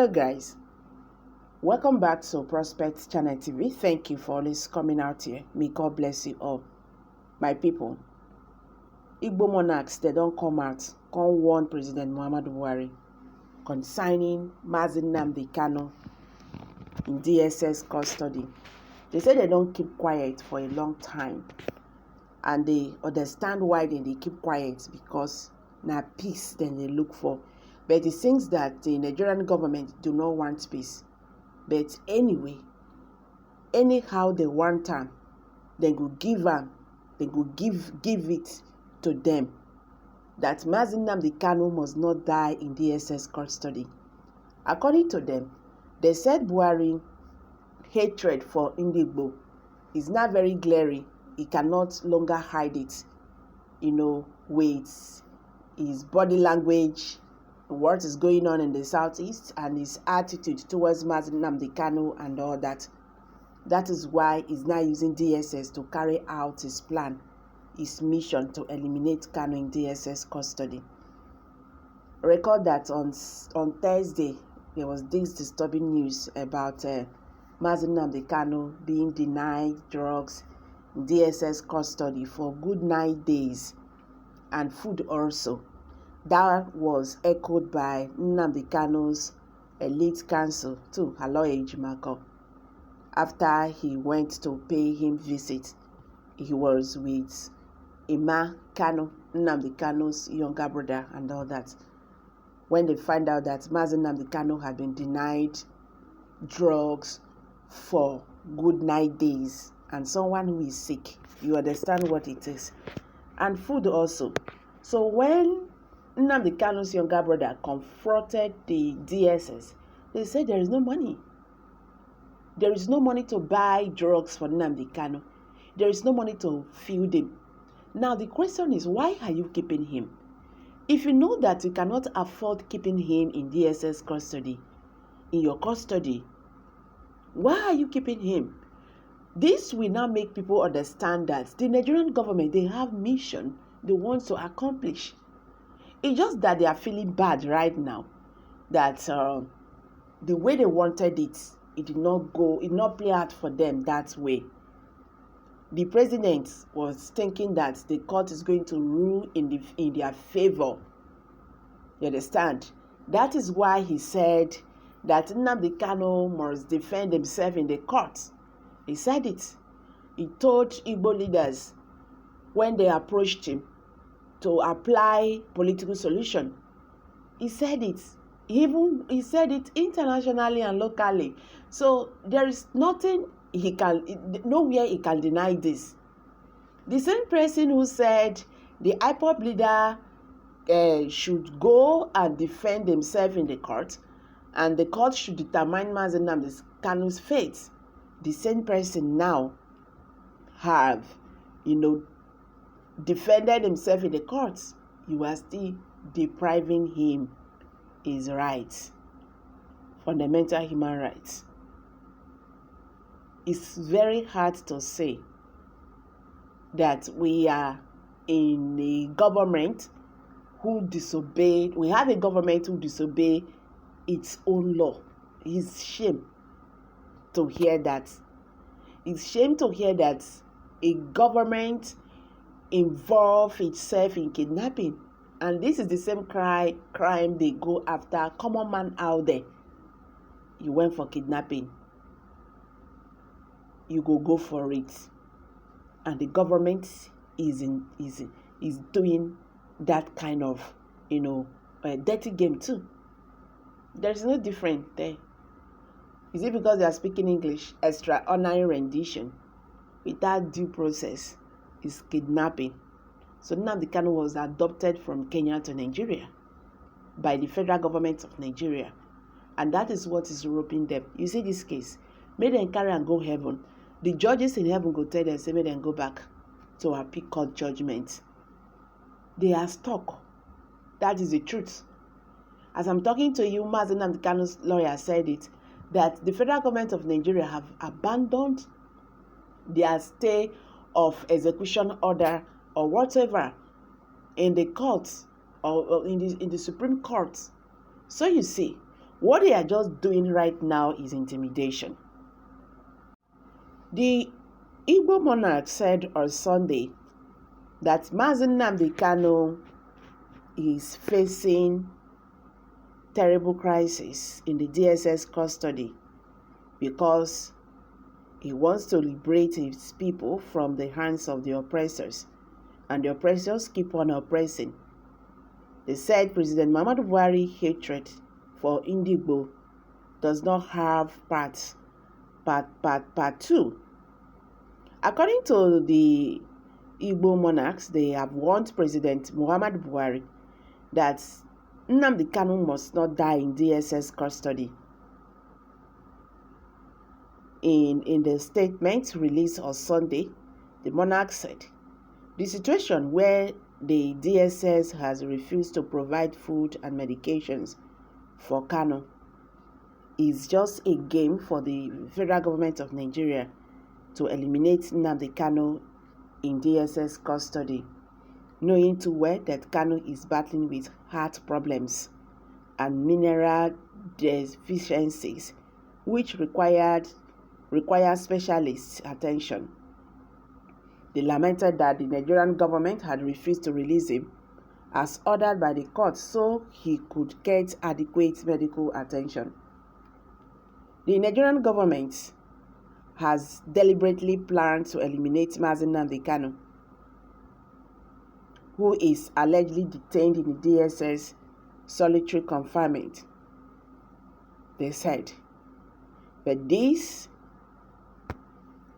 Hello guys, welcome back to Prospect Channel TV. Thank you for always coming out here. May God bless you all. My people, Igbo monarchs, they don't come out, come warn President Muhammadu Buhari concerning Nnamdi Kanu in DSS custody. They say they don't keep quiet for a long time, and they understand why they keep quiet, because now peace then they look for. But it seems that the Nigerian government do not want peace. But anyway, anyhow they want them, they go give them, they go give it to them. That Nnamdi Kanu must not die in DSS custody. According to them, they said Buhari hatred for Igbo is not very glaring. He cannot longer hide it, with his body language, what is going on in the southeast, and his attitude towards Nnamdi Kanu and all that. That is why he's now using DSS to carry out his plan, his mission to eliminate Kanu in DSS custody. Record that on Thursday, there was this disturbing news about Nnamdi Kanu being denied drugs in DSS custody for good 9 days, and food also. That was echoed by Nnamdi Kanu's elite council to Aloy Ejimako. After he went to pay him visit, he was with Ima Kanu, Nnamdi Kanu's younger brother, and all that. When they find out that Nnamdi Kanu had been denied drugs for good 9 days, and someone who is sick, you understand what it is, and food also. So when Nnamdi Kanu's younger brother confronted the DSS, they said there is no money. There is no money to buy drugs for Nnamdi Kanu. There is no money to feed him. Now the question is, why are you keeping him? If you know that you cannot afford keeping him in DSS custody, in your custody, why are you keeping him? This will now make people understand that the Nigerian government, they have mission they want to accomplish. It's just that they are feeling bad right now, that the way they wanted it, it did not play out for them that way. The president was thinking that the court is going to rule in their favor. You understand? That is why he said that Nnamdi Kanu must defend himself in the court. He said it. He told Igbo leaders when they approached him to apply political solution. He said it. He said it internationally and locally. So there is nothing nowhere he can deny this. The same person who said the IPOB leader should go and defend himself in the court, and the court should determine Nnamdi Kanu's fate. The same person now have, defended himself in the courts. You are still depriving him his rights, fundamental human rights. It's very hard to say that we are in a government who disobeyed. We have a government who disobeyed its own law. It's shame to hear that. It's shame to hear that a government involve itself in kidnapping, and this is the same crime they go after common man out there. You went for kidnapping, you go for it, and the government is doing that kind of dirty game too. There is no difference there. Is it because they are speaking English? Extraordinary rendition without due process is kidnapping. So Nnamdi Kanu was adopted from Kenya to Nigeria by the federal government of Nigeria, and that is what is robbing them. You see this case, may them carry and go heaven. The judges in heaven go tell them, say, may them go back to appeal court judgment. They are stuck. That is the truth. As I'm talking to you, Nnamdi Kanu's lawyer said it, that the federal government of Nigeria have abandoned their stay of execution order or whatever in the courts or in the Supreme Court. So you see, What they are just doing right now is intimidation. The Igbo monarch said on Sunday that Nnamdi Kanu is facing terrible crisis in the DSS custody because he wants to liberate his people from the hands of the oppressors, and the oppressors keep on oppressing. They said President Muhammadu Buhari hatred for Igbo does not have part 2. According to the Igbo monarchs, they have warned President Muhammadu Buhari that Nnamdi Kanu must not die in DSS custody. In the statement released on Sunday, the monarch said, the situation where the DSS has refused to provide food and medications for Kanu is just a game for the federal government of Nigeria to eliminate Nnamdi Kanu in DSS custody, knowing too well that Kanu is battling with heart problems and mineral deficiencies, which require specialist attention. They lamented that the Nigerian government had refused to release him as ordered by the court so he could get adequate medical attention. The Nigerian government has deliberately planned to eliminate Nnamdi Kanu, who is allegedly detained in the DSS solitary confinement, they said. But this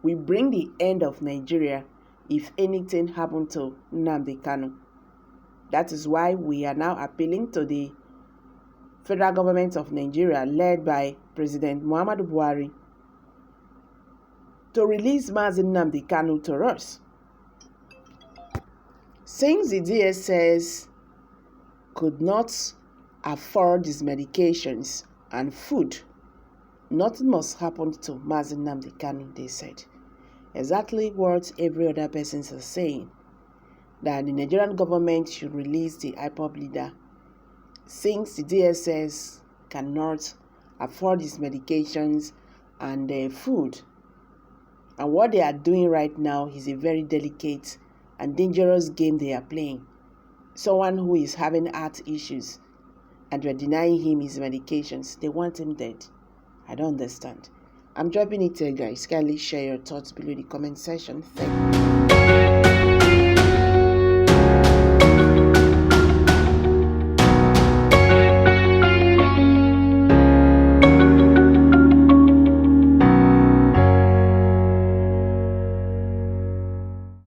will bring the end of Nigeria if anything happened to Nnamdi Kanu. That is why we are now appealing to the federal government of Nigeria, led by President Muhammadu Buhari, to release Nnamdi Kanu to us. Since the DSS could not afford these medications and food, nothing must happen to Nnamdi Kanu, they said. Exactly what every other person is saying, that the Nigerian government should release the IPOB leader since the DSS cannot afford these medications and food. And what they are doing right now is a very delicate and dangerous game they are playing. Someone who is having heart issues and we're denying him his medications, they want him dead. I don't understand. I'm dropping it here, guys. Kindly share your thoughts below the comment section. Thank you.